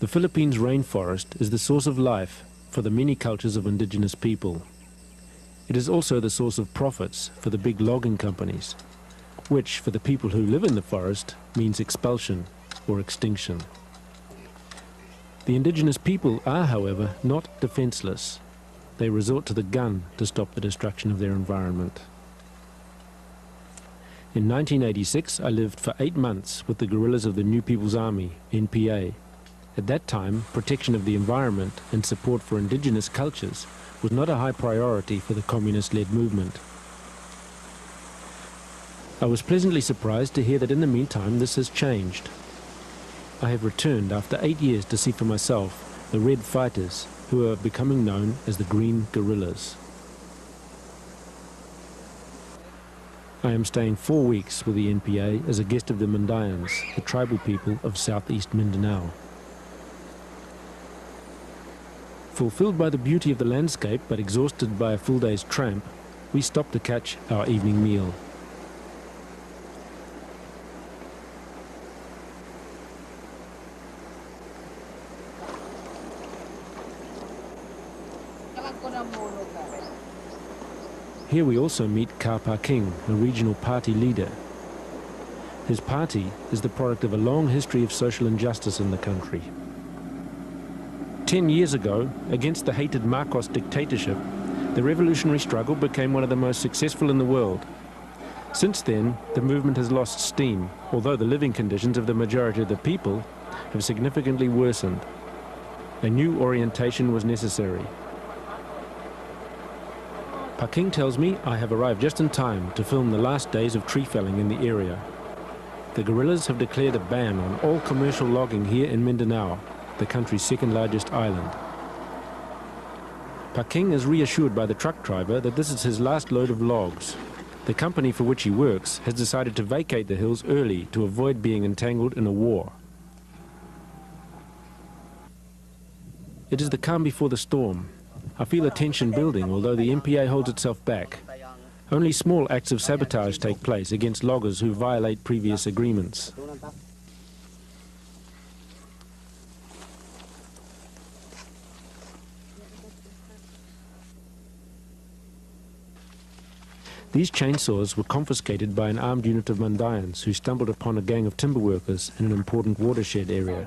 The Philippines rainforest is the source of life for the many cultures of indigenous people. It is also the source of profits for the big logging companies, which for the people who live in the forest means expulsion or extinction. The indigenous people are, however, not defenseless. They resort to the gun to stop the destruction of their environment. In 1986, I lived for 8 months with the guerrillas of the New People's Army, NPA. At that time, protection of the environment and support for indigenous cultures was not a high priority for the communist-led movement. I was pleasantly surprised to hear that in the meantime this has changed. I have returned after 8 years to see for myself the Red Fighters, who are becoming known as the Green Guerrillas. I am staying 4 weeks with the NPA as a guest of the Mandayans, the tribal people of southeast Mindanao. Fulfilled by the beauty of the landscape but exhausted by a full day's tramp, we stopped to catch our evening meal. Here we also meet Ka Paking, a regional party leader. His party is the product of a long history of social injustice in the country. 10 years ago, against the hated Marcos dictatorship, the revolutionary struggle became one of the most successful in the world. Since then, the movement has lost steam, although the living conditions of the majority of the people have significantly worsened. A new orientation was necessary. Paking tells me I have arrived just in time to film the last days of tree felling in the area. The guerrillas have declared a ban on all commercial logging here in Mindanao, the country's second largest island. Paking is reassured by the truck driver that this is his last load of logs. The company for which he works has decided to vacate the hills early to avoid being entangled in a war. It is the calm before the storm. I feel a tension building, although the NPA holds itself back. Only small acts of sabotage take place against loggers who violate previous agreements. These chainsaws were confiscated by an armed unit of Mandayans who stumbled upon a gang of timber workers in an important watershed area.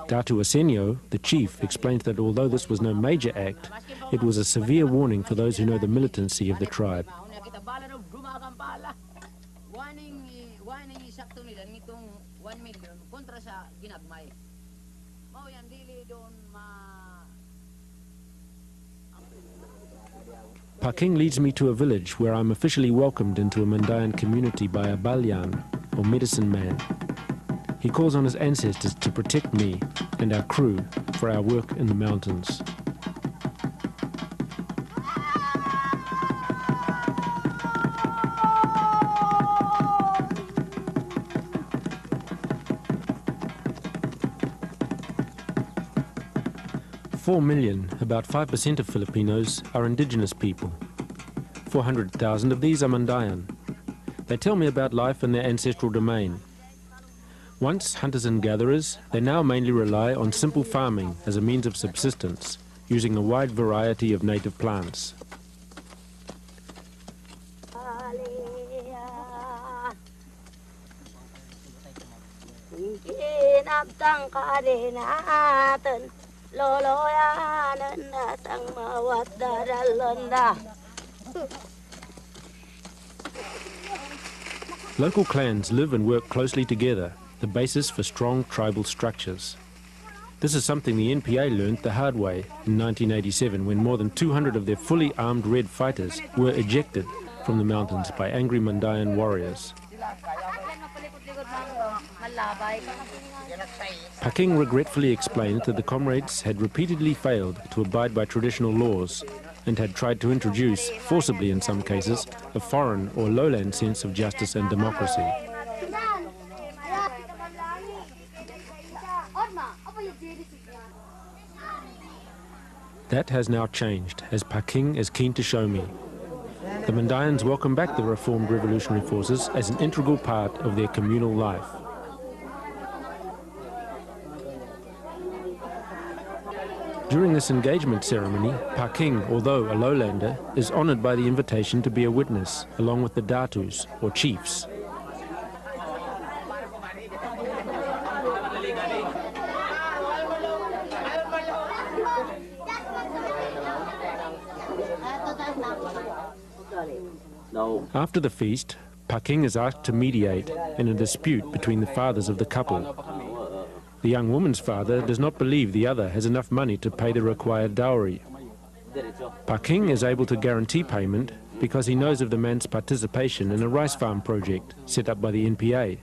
Datu Asenio, the chief, explained that although this was no major act, it was a severe warning for those who know the militancy of the tribe. Paking leads me to a village where I'm officially welcomed into a Mandayan community by a Balyan, or medicine man. He calls on his ancestors to protect me and our crew for our work in the mountains. "4 million, about 5% of Filipinos, are indigenous people. 400,000 of these are Mandayan. They tell me about life in their ancestral domain. Once hunters and gatherers, they now mainly rely on simple farming as a means of subsistence, using a wide variety of native plants. Local clans live and work closely together, the basis for strong tribal structures. This is something the NPA learned the hard way in 1987 when more than 200 of their fully armed Red Fighters were ejected from the mountains by angry Mandayan warriors. Paking regretfully explained that the comrades had repeatedly failed to abide by traditional laws and had tried to introduce, forcibly in some cases, a foreign or lowland sense of justice and democracy. That has now changed, as Paking is keen to show me. The Mandayans welcome back the reformed revolutionary forces as an integral part of their communal life. During this engagement ceremony, Paking, although a lowlander, is honoured by the invitation to be a witness, along with the datus, or chiefs. After the feast, Paking is asked to mediate in a dispute between the fathers of the couple. The young woman's father does not believe the other has enough money to pay the required dowry. Paking is able to guarantee payment because he knows of the man's participation in a rice farm project set up by the NPA.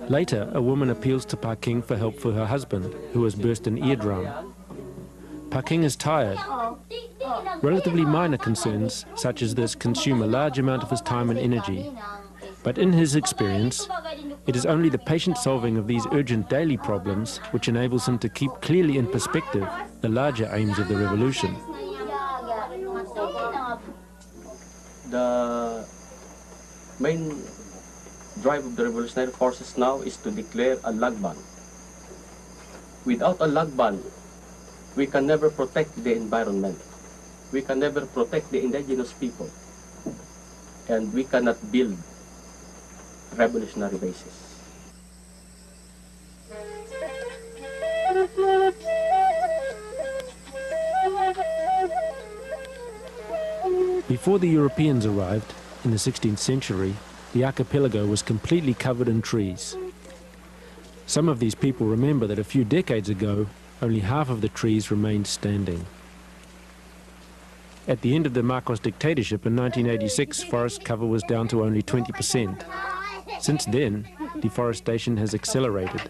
Later, a woman appeals to Paking for help for her husband, who has burst an eardrum. Paking is tired. Relatively minor concerns such as this consume a large amount of his time and energy. But in his experience, it is only the patient solving of these urgent daily problems which enables him to keep clearly in perspective the larger aims of the revolution. The main drive of the revolutionary forces now is to declare a lagban. Without a lagban, we can never protect the environment. We can never protect the indigenous people. And we cannot build revolutionary bases. Before the Europeans arrived, in the 16th century, the archipelago was completely covered in trees. Some of these people remember that a few decades ago, only half of the trees remained standing. At the end of the Marcos dictatorship in 1986, forest cover was down to only 20%. Since then, deforestation has accelerated.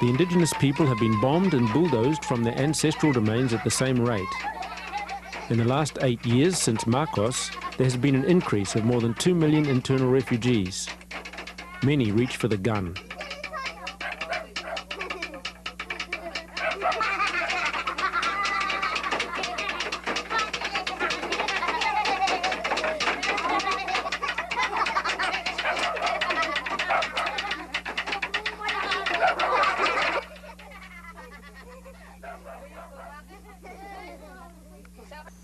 The indigenous people have been bombed and bulldozed from their ancestral domains at the same rate. In the last 8 years since Marcos, there has been an increase of more than 2 million internal refugees. Many reach for the gun.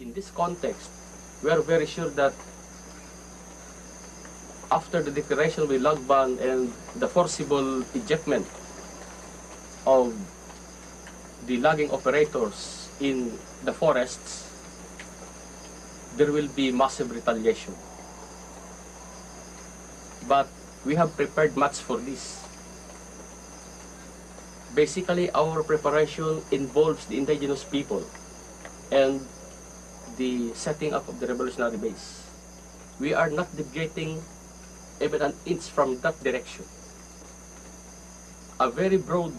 In this context, we are very sure that after the declaration of the lagban and the forcible ejectment of the logging operators in the forests, there will be massive retaliation. But we have prepared much for this. Basically, our preparation involves the indigenous people and the setting up of the revolutionary base. We are not deviating even an inch from that direction. A very broad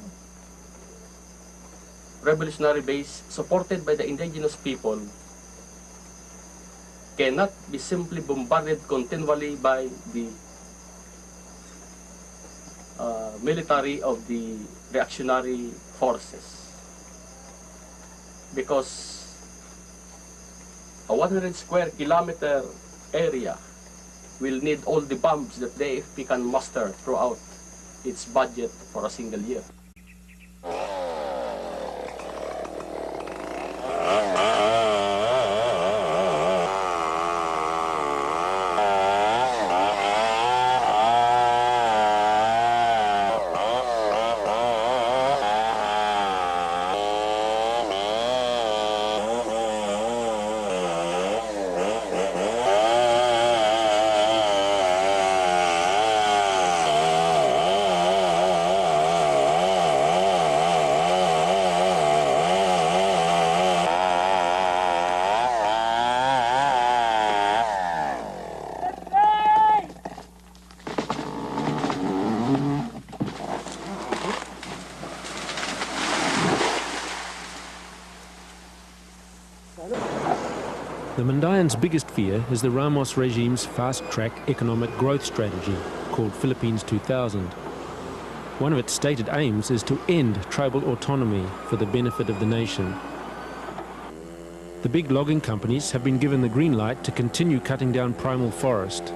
revolutionary base supported by the indigenous people cannot be simply bombarded continually by the military of the reactionary forces, because a 100 square kilometer area will need all the bombs that the AFP can muster throughout its budget for a single year. Mandayans' biggest fear is the Ramos regime's fast-track economic growth strategy, called Philippines 2000. One of its stated aims is to end tribal autonomy for the benefit of the nation. The big logging companies have been given the green light to continue cutting down primal forest.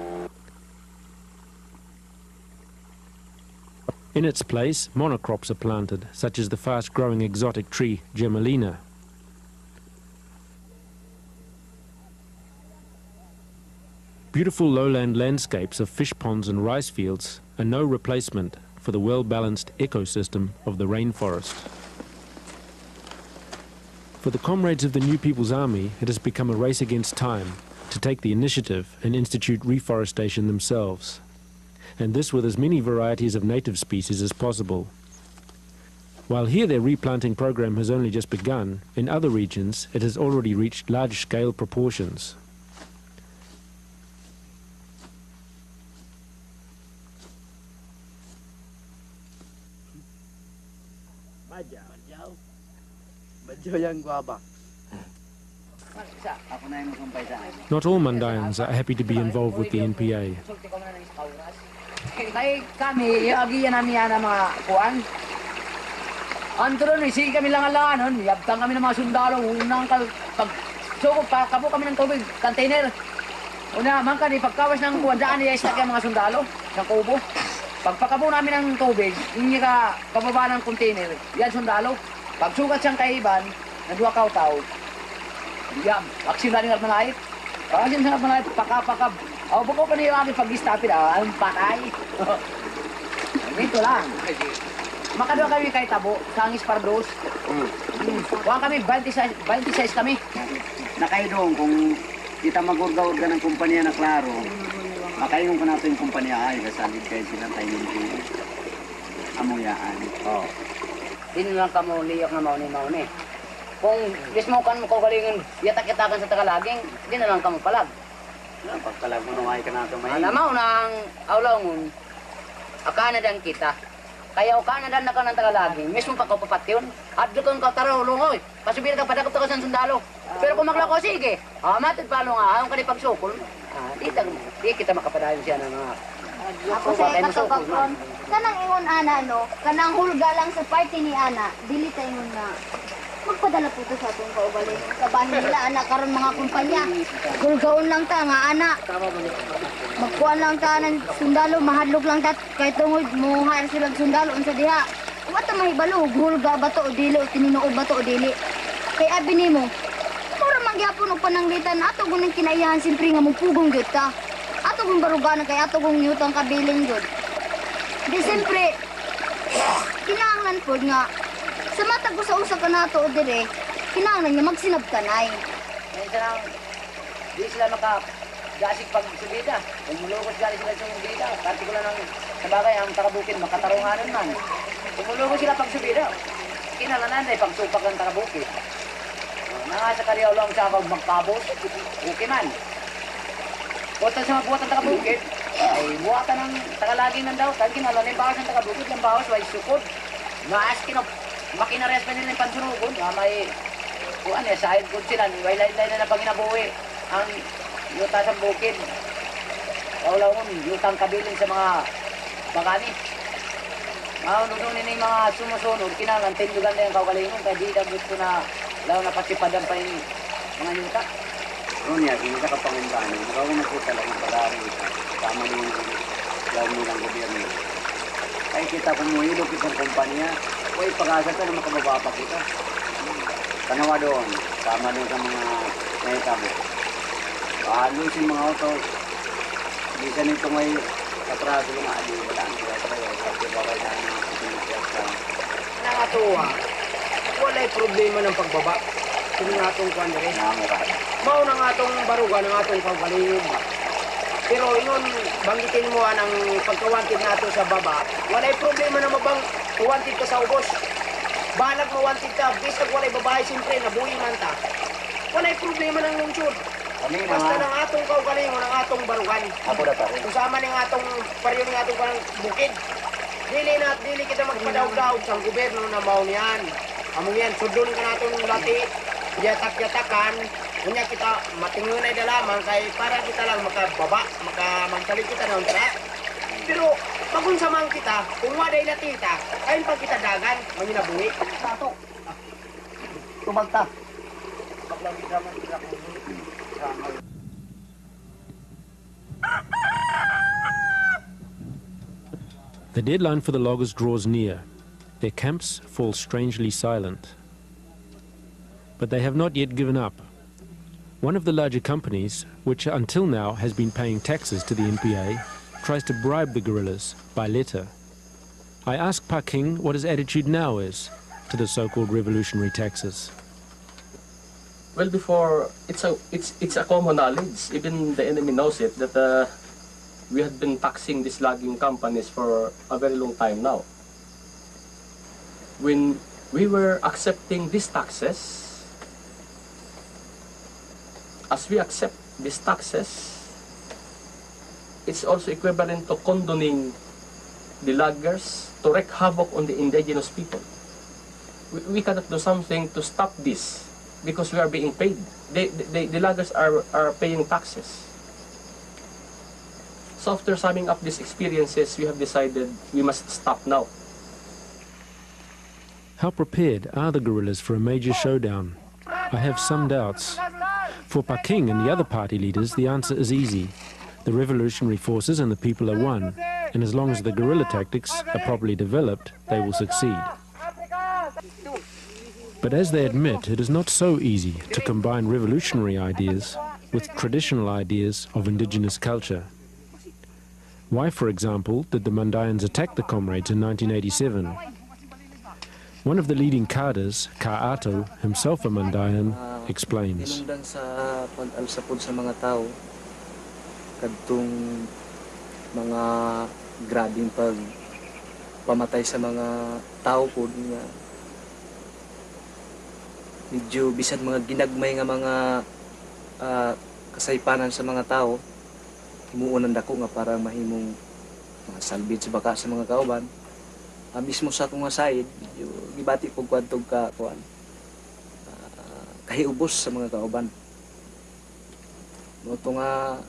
In its place, monocrops are planted, such as the fast-growing exotic tree Gemelina. Beautiful lowland landscapes of fish ponds and rice fields are no replacement for the well-balanced ecosystem of the rainforest. For the comrades of the New People's Army, it has become a race against time to take the initiative and institute reforestation themselves, and this with as many varieties of native species as possible. While here their replanting program has only just begun, in other regions it has already reached large-scale proportions. Not all Mandayans are happy to be involved with the NPA. Kami, agiyan namin yan ang mga kuwan. Andron, sige kami lang yabtang kami ng mga sundalo, unang pagsukog, pakabo kami ng tubig, container. Una, man ka, pagkawas ng kuwan, daan niya istak yung mga sundalo, ng kubo. Pagpakabo namin ng tubig, hindi ka pababa ng container, yan sundalo. Pagsugat siyang kaiban, nagduwa kautaw. Yan, aksin na rin at manahit. Aksin na rin at manahit, pakapakab. Aw, buko pa niyo aking pag-istapin, ang patay. Dito lang. Makadua kami kay Tabo, Sangis Pardos. Huwag kami, 26 kami. Na kayo doon, kung kita magurga-urga ng kumpanya na klaro, makaingon ko natin yung kumpanya ay, kasalit kayo silang tayo yung amuyaan. Oo. Hindi lang kamo liyok na mauni-mauni. Kung mismo kan mo kagalingin, yatak-yatakan sa tagalaging, hindi na lang kamo palag. Pagkalag mo nung ay ka natin may... Alam mo nang awlawngon, akanadan kita. Kaya akanadan na ka ng tagalaging, mismo pa ko papatyon. At doon ka taro, lungoy. Pasubir ka, padakot ka sa sundalo. Pero kung maglako, sige. Matid palo nga, ayaw ka ni pagsukol. Di kita makapadayon siya ng mga... Ako sa katapakon, kanang ingon ana no, kanang hulga lang sa party ni ana, dili ta ingon na magpadala po to sa atong kaugaling. Sa bahin nila ana karon mga kumpanya. Hulgaon lang ta nga ana. Magkuan lang ta ng sundalo, mahadlok lang ta kay tungod mo hire sila sundalo unsa diha. Wata mahibalo, hulga ba to o dili o tininuod ba to o dili. Kay abi nimo, mura magyapon og pananglitan ato gunang kinaiyahan simpre nga mupugong gyud ta. Ato kung baruganan kay ato kung yutang kabiling yun. Di siyempre, kinahanglan po nga, sa matag ko sa usa ka nato o dire, kinahanglan niya magsinab kanay. Di sila makagasig pagsubida. Kung mulugos gali sila sa subida, partikular ng sabagay ang takabukid, makatarunganan man. Kung mulugos sila pagsubida, kinahanglan ay pagsupak ng takabukid. Nangasa kariyaw lang sa magkabos, okay man. Buwatan sa mga buwatan ng takabukid, ay buwatan ng tagalaging ng daw. Kahit kinala na yung bawas ng takabukid, yung bawas, may sukod. Maas makinares pa nila yung pansunugon. May, sahid good sila, may lain-lain na panginabuhi. Ang yuta sa bukid. Kaulaw mo, yutang kabilin sa mga bagani. Nununin yung mga sumusunod, kinalang tindugan na yung kaugalingon. Kaya di na gusto na, lalo na pasipadan pa yung mga yuta. Noon yan, hindi ka kapangundahan. Magawin na po talagang pag-aaral tama ng lalo nilang gobyerno. Ay kita kung muhilok isang kumpanya, o ipag-asa ka na makababa pa kita. Kanawa doon, tama doon sa mga naitabo. Pahalos yung mga auto, bisa nito may katraso na adi, walaan sila tayo. Kasi bawal na mga kusinasiyas ka. Nakatuwa, wala'y problema ng pagbaba. Kung nga itong kuwan rin. Mao na nga itong baruga ng atong kaugalingon. Pero yun, banggitin mo ang pagkawantid nato sa baba, walay problema na mabang uwantid ka sa ubos. Balag mawantid ka, bisag walay babae siyempre, nabuhi man ta. Walay problema ng lungsod. Basta ng atong kaugalingon, ng atong barugan. Ako na pa rin. Kusama ng atong paryon ng atong bukid. Dili kita magpadaog-daog sa gobyerno na mao niyan. Among yan, sudlon ka natong lati, yatak-yatakan, Kunya kita matingunay na lamang kay para kita lang makababa, magsalig kita ng tra. Pero pag unsa man kita, kung waday natita, ayun pag kita dagan, manginabuhi. Tato. Tumagta. The deadline for the loggers draws near. Their camps fall strangely silent. But they have not yet given up. One of the larger companies, which until now has been paying taxes to the NPA, tries to bribe the guerrillas by letter. I ask Pa King what his attitude now is to the so-called revolutionary taxes. Well, before, it's a common knowledge. Even the enemy knows it, that we had been taxing these logging companies for a very long time now. When we were accepting these taxes, as we accept these taxes, it's also equivalent to condoning the loggers to wreak havoc on the indigenous people. We cannot do something to stop this because we are being paid. The loggers are paying taxes. So after summing up these experiences, we have decided we must stop now. How prepared are the guerrillas for a major showdown? I have some doubts. For Pa King and the other party leaders, the answer is easy. The revolutionary forces and the people are one, and as long as the guerrilla tactics are properly developed, they will succeed. But as they admit, it is not so easy to combine revolutionary ideas with traditional ideas of indigenous culture. Why, for example, did the Mandayans attack the comrades in 1987? One of the leading cadres, Ka Ato, himself a Mandayan, explains. Tinungdan sa pag-alsa pod sa mga tao, kadtong mga grabing pagpamatay sa mga tao pod nga medyo bisan mga ginagmay nga mga kasaypanan sa mga tao, himuunan dako nga para mahimong mga salbid sa baka sa mga kauban. Mismo sa akong side, gibati po kwantog ka kuan. Kahiubos sa mga kauban. Moto nga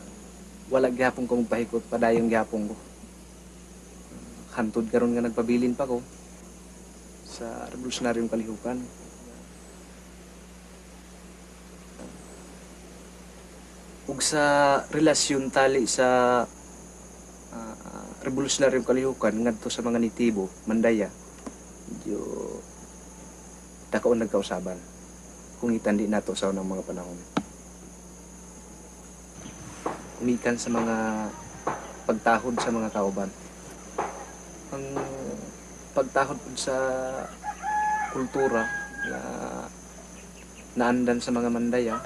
wala gyapon ko magpahikot, padayong gyapon ko. Hantod karon nga nagpabilin pa ko sa revolusionaryong kalihukan. Ug sa relasyon tali sa revolusionaryong kalihukan ngadto sa mga nitibo, Mandaya, medyo dakaon nagkausaban kung itandi nato sa unang mga panahon. Umikan sa mga pagtahod sa mga kauban. Ang pagtahod sa kultura na naandan sa mga Mandaya,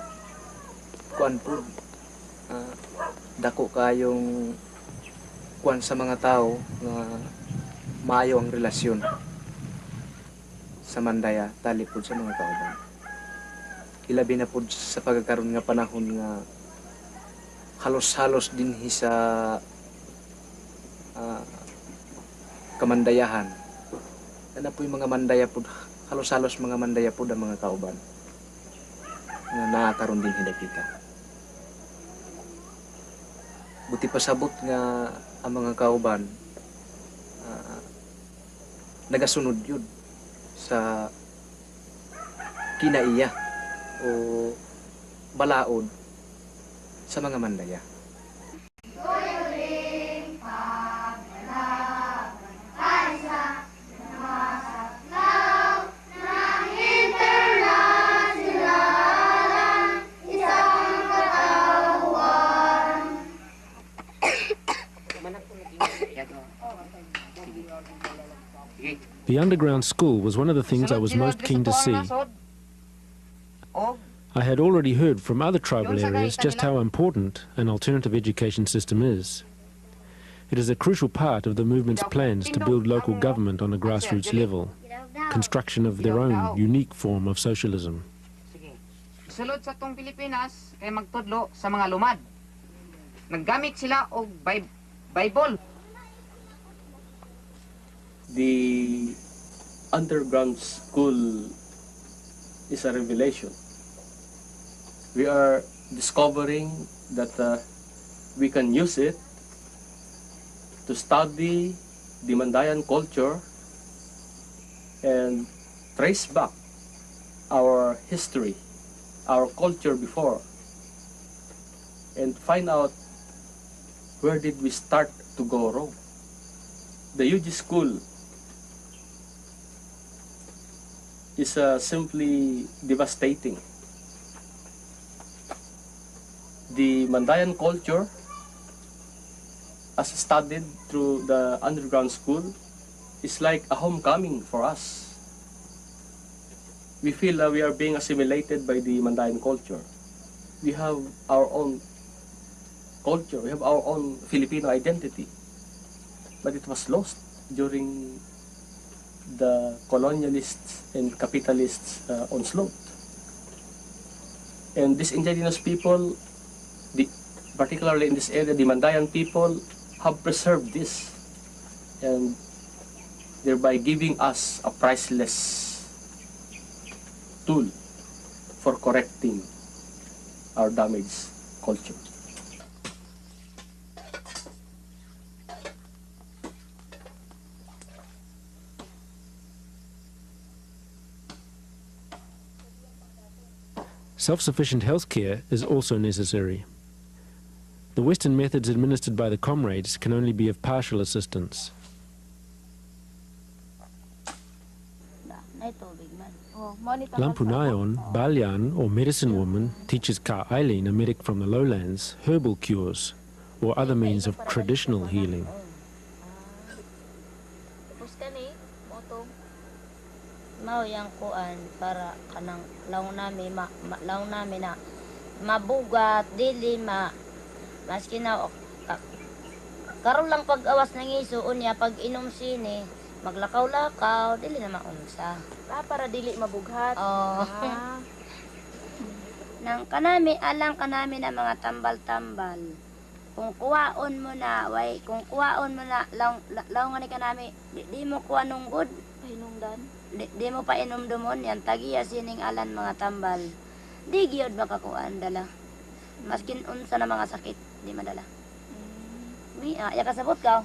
kuan po, dako kayong kuan sa mga tao na maayo ang relasyon sa Mandaya tali po sa mga kauban. Ilabi na po sa pagkakaroon nga panahon nga halos-halos din sa kamandayahan. Ano po yung mga Mandaya po, halos-halos mga Mandaya po ang mga kauban nga nakakaroon din hidakita. Buti pasabot nga ang mga kauban nagasunod yun sa kinaiya o balaod sa mga Mandaya. The underground school was one of the things I was most keen to see. I had already heard from other tribal areas just how important an alternative education system is. It is a crucial part of the movement's plans to build local government on a grassroots level, construction of their own unique form of socialism. Sulod sa tong Pilipinas kay magtudlo sa mga lumad. Naggamit sila og Bible. The underground school is a revelation. we are discovering that we can use it to study the Mandayan culture and trace back our history, our culture before, and find out where did we start to go wrong. The UG school is simply devastating. The Mandayan culture, as studied through the underground school, is like a homecoming for us. We feel that we are being assimilated by the Mandayan culture. We have our own culture, we have our own Filipino identity. But it was lost during the colonialists and capitalists onslaught. And these indigenous people, particularly in this area, the Mandayan people, have preserved this, and thereby giving us a priceless tool for correcting our damaged culture. Self-sufficient healthcare is also necessary. The Western methods administered by the comrades can only be of partial assistance. Lampunayon, Balyan, or medicine woman, teaches Ka Eileen, a medic from the lowlands, herbal cures or other means of traditional healing. Mao yang kuan para kanang law namin na mabugat dili maski na karon lang pag-awas ng iso unya pag inom sini maglakaw-lakaw dili na maunsa para dili mabughat. Nang kanami alang kanami na mga tambal-tambal kung kuwaon mo na law nga ni kanami di mo kuha nung good Pahinungdan. Di mo pa inom dumon yan tagiya sining alan mga tambal di giyod makakuan dala maskin unsa na mga sakit di madala ya kasabot ka.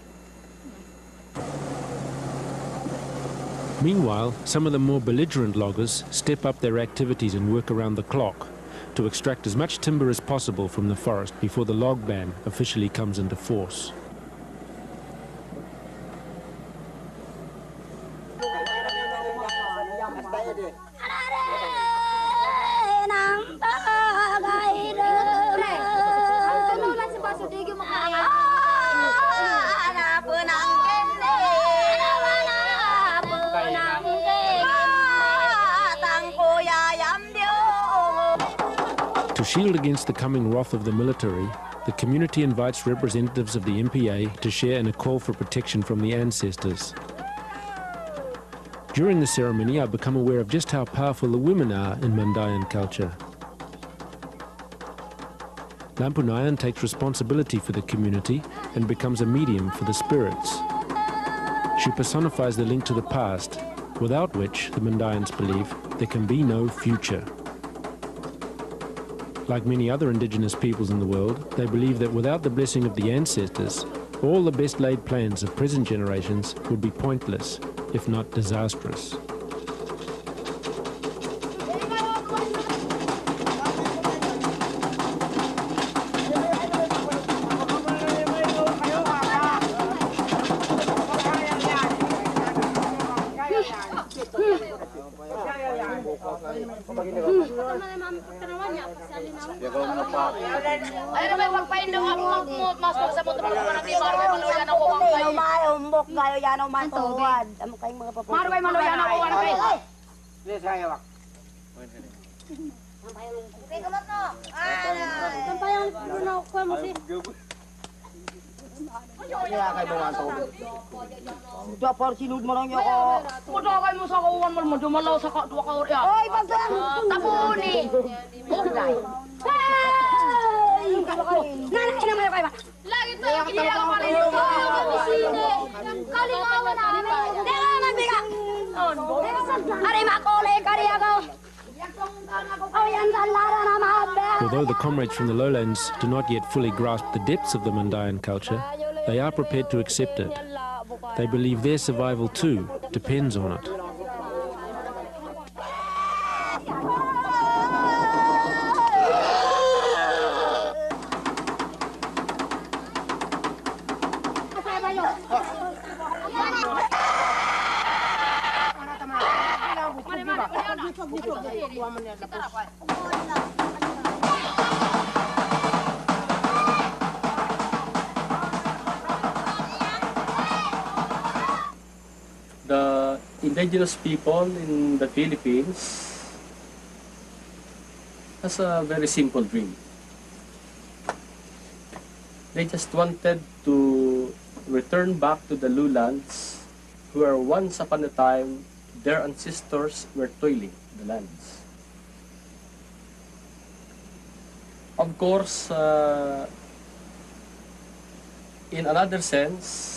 Meanwhile, some of the more belligerent loggers step up their activities and work around the clock to extract as much timber as possible from the forest before the log ban officially comes into force. To shield against the coming wrath of the military, the community invites representatives of the MPA to share in a call for protection from the ancestors. During the ceremony, I become aware of just how powerful the women are in Mandayan culture. Lampunayan takes responsibility for the community and becomes a medium for the spirits. She personifies the link to the past, without which, the Mandayans believe, there can be no future. Like many other indigenous peoples in the world, they believe that without the blessing of the ancestors, all the best laid plans of present generations would be pointless, if not disastrous. Dapat sinud mo lang niya ko. Pudakay mo sa kawan mo, dumalaw sa dua ka orya. Oy, pagdan! Tapuni! Buday! Hey! Nanay naman yung kaiba. Lagi to, hindi ako malito. Kalingawan na. Teka, magbiga! Aray, makole, kari ako. Although the comrades from the lowlands do not yet fully grasp the depths of the Mandayan culture, they are prepared to accept it. They believe their survival too depends on it. The indigenous people in the Philippines has a very simple dream. They just wanted to return back to the lowlands where once upon a time their ancestors were toiling the lands. Of course, in another sense,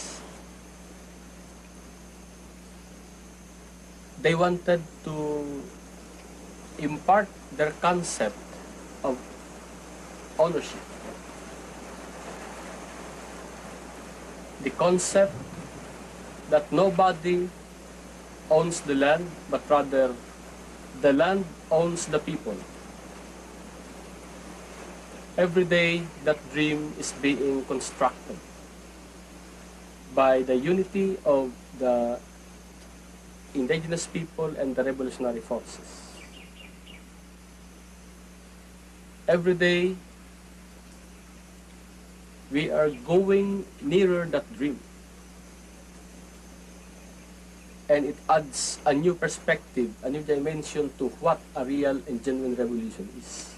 they wanted to impart their concept of ownership. The concept that nobody owns the land, but rather the land owns the people. Every day, that dream is being constructed by the unity of the indigenous people and the revolutionary forces. Every day, we are going nearer that dream. And it adds a new perspective, a new dimension to what a real and genuine revolution is.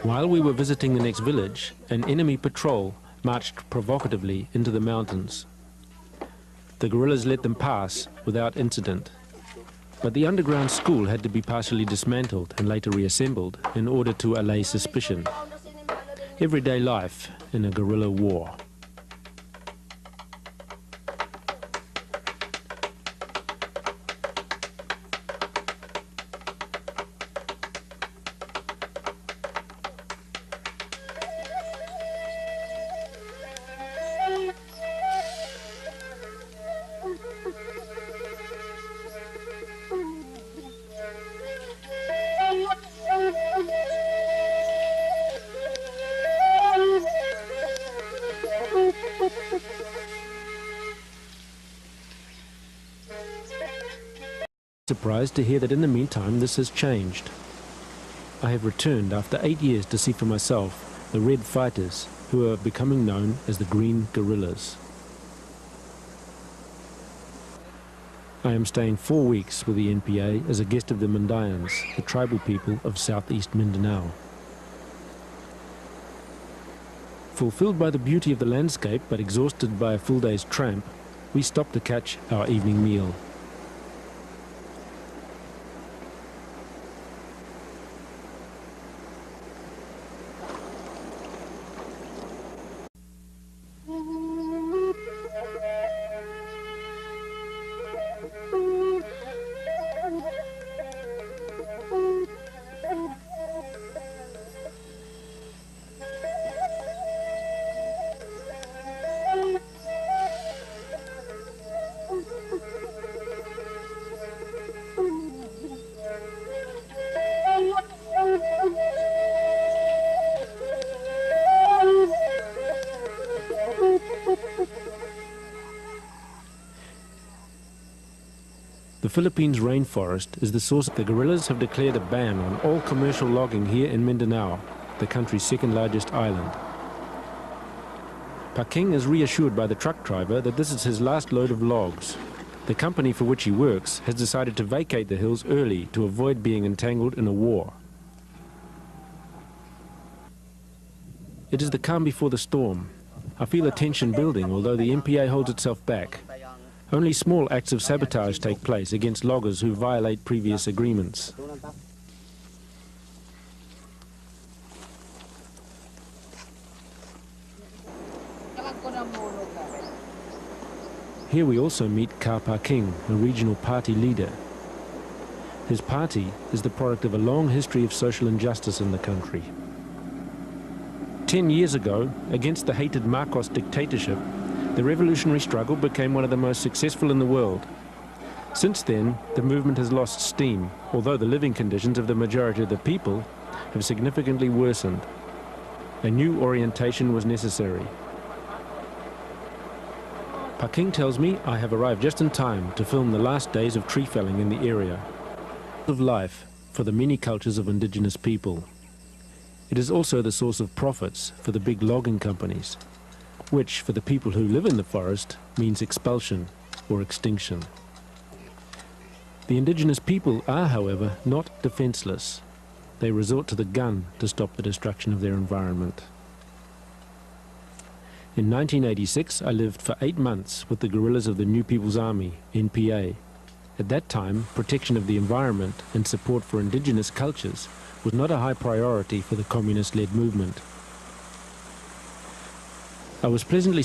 While we were visiting the next village, an enemy patrol marched provocatively into the mountains. The guerrillas let them pass without incident. But the underground school had to be partially dismantled and later reassembled in order to allay suspicion. Everyday life in a guerrilla war. Surprised to hear that in the meantime this has changed. I have returned after 8 years to see for myself the red fighters who are becoming known as the Green Guerrillas. I am staying 4 weeks with the NPA as a guest of the Mandayans, the tribal people of southeast Mindanao. Fulfilled by the beauty of the landscape but exhausted by a full day's tramp, we stopped to catch our evening meal. The Philippines rainforest is the source. The guerrillas have declared a ban on all commercial logging here in Mindanao, the country's second largest island. Paking is reassured by the truck driver that this is his last load of logs. The company for which he works has decided to vacate the hills early to avoid being entangled in a war. It is the calm before the storm. I feel a tension building, although the NPA holds itself back. Only small acts of sabotage take place against loggers who violate previous agreements. Here we also meet King, a regional party leader. His party is the product of a long history of social injustice in the country. 10 years ago, against the hated Marcos dictatorship, the revolutionary struggle became one of the most successful in the world. Since then, the movement has lost steam, although the living conditions of the majority of the people have significantly worsened. A new orientation was necessary. King tells me I have arrived just in time to film the last days of tree felling in the area. Of life for the many cultures of indigenous people. It is also the source of profits for the big logging companies, which for the people who live in the forest means expulsion or extinction. The indigenous people are, however, not defenseless. They resort to the gun to stop the destruction of their environment. In 1986, I lived for 8 months with the guerrillas of the New People's Army, NPA. At that time, protection of the environment and support for indigenous cultures was not a high priority for the communist-led movement. I was pleasantly